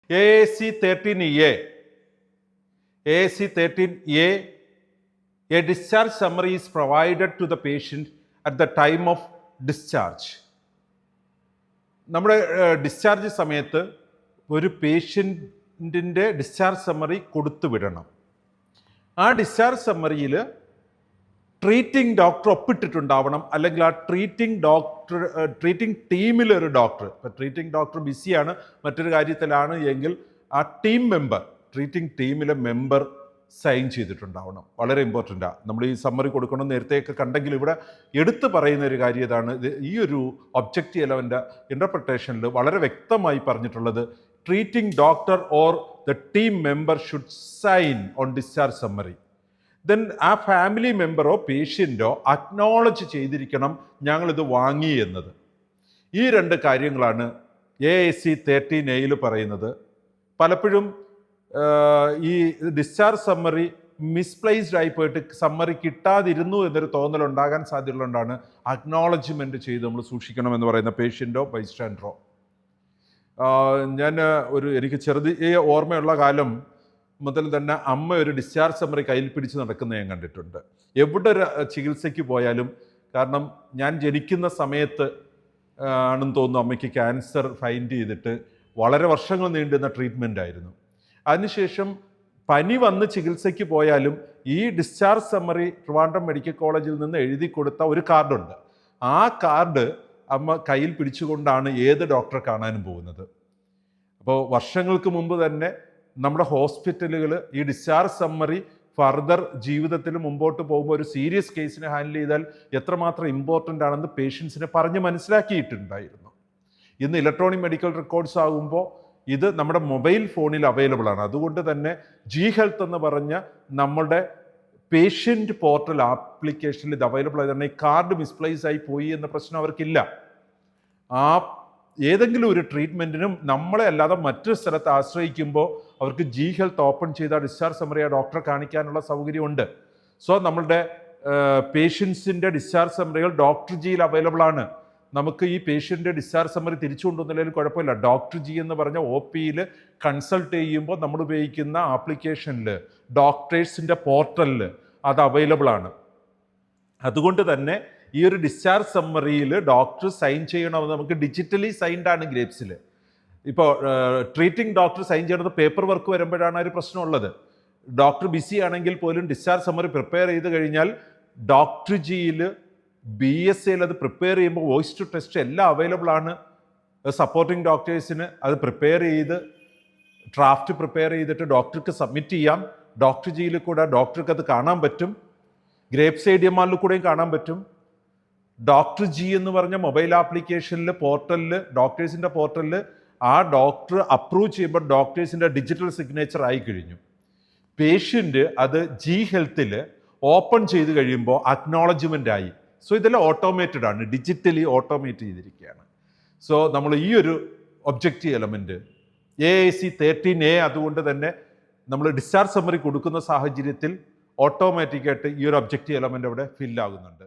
AAC 13A. AAC 13A, a discharge summary is provided to the patient at the time of discharge. നമ്മുടെ discharge സമയത്ത് ഒരു പേഷ്യൻറ്റിൻ്റെ discharge summary കൊടുത്തു വിടണം. ആ discharge സമ്മറിയിൽ treating doctor ഒപ്പിട്ടിട്ടുണ്ടാവണം, അല്ലെങ്കിൽ ആ ട്രീറ്റിംഗ് ടീമിലൊരു ഡോക്ടർ, ഇപ്പോൾ ട്രീറ്റിംഗ് ഡോക്ടർ ബിസിയാണ് മറ്റൊരു കാര്യത്തിലാണ് എങ്കിൽ ആ ടീം മെമ്പർ, ട്രീറ്റിംഗ് ടീമിലെ മെമ്പർ സൈൻ ചെയ്തിട്ടുണ്ടാവണം. വളരെ ഇമ്പോർട്ടൻ്റാണ്. നമ്മൾ ഈ സമ്മറി കൊടുക്കണം നേരത്തെയൊക്കെ കണ്ടെങ്കിൽ ഇവിടെ എടുത്തു പറയുന്ന ഒരു കാര്യം ഇതാണ്. ഈ ഒരു ഒബ്ജക്റ്റീവ് എലവൻ്റെ ഇൻ്റർപ്രിട്ടേഷനിൽ വളരെ വ്യക്തമായി പറഞ്ഞിട്ടുള്ളത് treating doctor or the team member should sign on discharge summary. Then ആ ഫാമിലി മെമ്പറോ പേഷ്യൻറ്റോ അക്നോളജ് ചെയ്തിരിക്കണം ഞങ്ങളിത് വാങ്ങി എന്നത്. ഈ രണ്ട് കാര്യങ്ങളാണ് AAC 13A പറയുന്നത്. പലപ്പോഴും ഈ ഡിസ്ചാർജ് സമ്മറി മിസ്പ്ലേസ്ഡ് ആയി പോയിട്ട് സമ്മറി കിട്ടാതിരുന്നു എന്നൊരു തോന്നലുണ്ടാകാൻ സാധ്യതയുള്ളതുകൊണ്ടാണ് അക്നോളജ്മെൻറ്റ് ചെയ്ത് നമ്മൾ സൂക്ഷിക്കണം എന്ന് പറയുന്ന പേഷ്യൻറ്റോ ബൈസ്റ്റാൻഡറോ. എനിക്ക് ഓർമ്മയുള്ള കാലം മുതൽ തന്നെ അമ്മ ഒരു ഡിസ്ചാർജ് സമ്മറി കയ്യിൽ പിടിച്ച് നടക്കുന്നത് ഞാൻ കണ്ടിട്ടുണ്ട്. എവിടെ ഒരു ചികിത്സയ്ക്ക് പോയാലും, കാരണം ഞാൻ ജനിക്കുന്ന സമയത്ത് ആണെന്ന് തോന്നുന്നു അമ്മയ്ക്ക് ക്യാൻസർ ഫൈൻഡ് ചെയ്തിട്ട് വളരെ വർഷങ്ങൾ നീണ്ടുന്ന ട്രീറ്റ്മെൻ്റ് ആയിരുന്നു. അതിനുശേഷം പനി വന്ന് ചികിത്സയ്ക്ക് പോയാലും ഈ ഡിസ്ചാർജ് സമ്മറി ട്രിവാൻഡ്രം മെഡിക്കൽ കോളേജിൽ നിന്ന് എഴുതി കൊടുത്ത ഒരു കാർഡുണ്ട്. ആ കാർഡ് അമ്മ കയ്യിൽ പിടിച്ചുകൊണ്ടാണ് ഏത് ഡോക്ടറെ കാണാനും പോകുന്നത്. അപ്പോൾ വർഷങ്ങൾക്ക് മുമ്പ് തന്നെ നമ്മുടെ ഹോസ്പിറ്റലുകൾ ഈ ഡിസ്ചാർജ് സമ്മറി ഫർദർ ജീവിതത്തിൽ മുമ്പോട്ട് പോകുമ്പോൾ ഒരു സീരിയസ് കേസിനെ ഹാൻഡിൽ ചെയ്താൽ എത്രമാത്രം ഇമ്പോർട്ടൻ്റ് ആണെന്ന് പേഷ്യൻസിനെ പറഞ്ഞ് മനസ്സിലാക്കിയിട്ടുണ്ടായിരുന്നു. ഇന്ന് ഇലക്ട്രോണിക് മെഡിക്കൽ റെക്കോർഡ്സ് ആകുമ്പോൾ ഇത് നമ്മുടെ മൊബൈൽ ഫോണിൽ അവൈലബിൾ ആണ്. അതുകൊണ്ട് തന്നെ G-Health എന്ന് പറഞ്ഞ നമ്മുടെ പേഷ്യൻ്റ് പോർട്ടൽ ആപ്ലിക്കേഷനിൽ ഇത് അവൈലബിൾ ആയതാണ്. ഈ കാർഡ് മിസ്പ്ലേസ് ആയി പോയി എന്ന പ്രശ്നം അവർക്കില്ല. ഏതെങ്കിലും ഒരു ട്രീറ്റ്മെൻറ്റിനും നമ്മളെ അല്ലാതെ മറ്റൊരു സ്ഥലത്ത് ആശ്രയിക്കുമ്പോൾ അവർക്ക് G-Health ഓപ്പൺ ചെയ്ത ഡിസ്ചാർജ് സമ്മറി ആ ഡോക്ടറെ കാണിക്കാനുള്ള സൗകര്യമുണ്ട്. സോ നമ്മളുടെ പേഷ്യൻസിൻ്റെ ഡിസ്ചാർജ് സമ്മറികൾ ഡോക്ടർ ജിയിൽ അവൈലബിൾ ആണ്. നമുക്ക് ഈ പേഷ്യൻ്റെ ഡിസ്ചാർജ് സമ്മറി തിരിച്ചു കൊണ്ടുവന്നില്ലെങ്കിലും കുഴപ്പമില്ല. ഡോക്ടർ ജി എന്ന് പറഞ്ഞ OPയിൽ കൺസൾട്ട് ചെയ്യുമ്പോൾ നമ്മൾ ഉപയോഗിക്കുന്ന ആപ്ലിക്കേഷനിൽ, ഡോക്ടേഴ്സിൻ്റെ പോർട്ടലിൽ അത് അവൈലബിൾ ആണ്. അതുകൊണ്ട് തന്നെ ഈ ഒരു ഡിസ്ചാർജ് സമ്മറിയിൽ ഡോക്ടർ സൈൻ ചെയ്യണമെന്ന് നമുക്ക് ഡിജിറ്റലി സൈൻഡ് ആണ് ഗ്രേപ്സിൽ. ഇപ്പോൾ ട്രീറ്റിംഗ് ഡോക്ടർ സൈൻ ചെയ്യണത് പേപ്പർ വർക്ക് വരുമ്പോഴാണ് ഒരു പ്രശ്നമുള്ളത്. ഡോക്ടർ ബിസി ആണെങ്കിൽ പോലും ഡിസ്ചാർജ് സമ്മറി പ്രിപ്പയർ ചെയ്ത് കഴിഞ്ഞാൽ ഡോക്ടർ ജിയിൽ BSAയിൽ അത് പ്രിപ്പയർ ചെയ്യുമ്പോൾ വോയിസ് ടു ടെസ്റ്റ് എല്ലാം അവൈലബിൾ ആണ്. സപ്പോർട്ടിംഗ് ഡോക്ടേഴ്സിന് അത് പ്രിപ്പയർ ചെയ്ത് ഡ്രാഫ്റ്റ് പ്രിപ്പയർ ചെയ്തിട്ട് ഡോക്ടർക്ക് സബ്മിറ്റ് ചെയ്യാം. ഡോക്ടർ ജിയിൽ കൂടെ ഡോക്ടർക്ക് അത് കാണാൻ പറ്റും. ഗ്രേപ്സ് ADMRൽ കൂടെയും കാണാൻ പറ്റും. ഡോക്ടർ ജി എന്ന് പറഞ്ഞ മൊബൈൽ ആപ്ലിക്കേഷനിൽ പോർട്ടലിൽ, ഡോക്ടേഴ്സിൻ്റെ പോർട്ടലിൽ ആ ഡോക്ടർ അപ്രൂവ് ചെയ്യുമ്പോൾ ഡോക്ടേഴ്സിൻ്റെ ഡിജിറ്റൽ സിഗ്നേച്ചർ ആയി കഴിഞ്ഞു. പേഷ്യൻ്റ് അത് G-Healthൽ ഓപ്പൺ ചെയ്ത് കഴിയുമ്പോൾ അക്നോളജ്മെൻ്റ് ആയി. സോ ഇതെല്ലാം ഓട്ടോമേറ്റഡ് ആണ്, ഡിജിറ്റലി ഓട്ടോമേറ്റ് ചെയ്തിരിക്കുകയാണ്. സോ നമ്മൾ ഈ ഒരു ഒബ്ജക്റ്റീവ് എലമെൻറ്റ് AAC 13A അതുകൊണ്ട് തന്നെ നമ്മൾ ഡിസ്ചാർജ് സമ്മറി കൊടുക്കുന്ന സാഹചര്യത്തിൽ ഓട്ടോമാറ്റിക്കായിട്ട് ഈ ഒരു ഒബ്ജക്റ്റീവ് എലമെൻ്റ് അവിടെ ഫില്ലാകുന്നുണ്ട്.